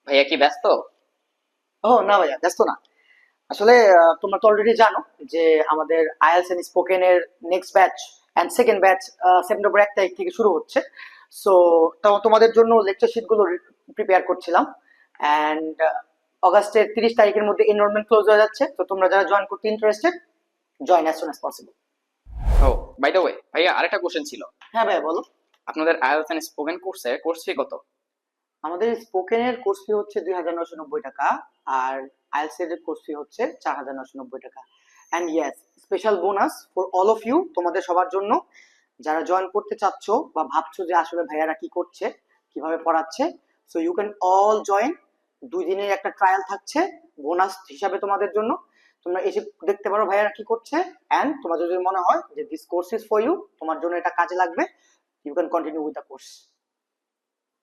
ভাইয়া কি ব্যস্ত? ও না ভাইয়া, ব্যস্ত না। আসলে তোমরা তো অলরেডি জানো যে আমাদের আইএলটিএস এন্ড স্পোকেন এর next batch and second batch September 1 তারিখ থেকে শুরু হচ্ছে। সো তোমাদের জন্য লেকচার শিট গুলো প্রিপেয়ার করছিলাম। এন্ড অগাস্টের 30 তারিখের মধ্যে এনরোলমেন্ট ক্লোজ হয়ে যাচ্ছে। তো তোমরা যারা জয়েন করতে interested, join as soon as possible. Oh, by the way ভাইয়া, আরেকটা কোশ্চেন ছিল। হ্যাঁ ভাইয়া, বলো। আপনাদের আইএলটিএস এন্ড স্পোকেন কোর্সে কোর্স ফি কত? আমাদের স্পোকেন এর কোর্স ফি হচ্ছে 2,990 টাকা। আর আইএলটিএস এর কোর্স ফি হচ্ছে 4,990 টাকা। And yes, special bonus for all of you, তোমাদের সবার জন্য, যারা জয়েন করতে চাচ্ছ বা ভাবছো যে আসলে ভাইয়ারা কি করছে, কিভাবে পড়াচ্ছে। So you can all join. 2 দিনের একটা ট্রায়াল থাকছে বোনাস হিসাবে তোমাদের জন্য। তোমরা এসে দেখতে পারো ভাইয়ারা কি করছে। অ্যান্ড তোমার যদি মনে হয় যে this course is for you, তোমার জন্য এটা কাজে লাগবে, you can continue with the course.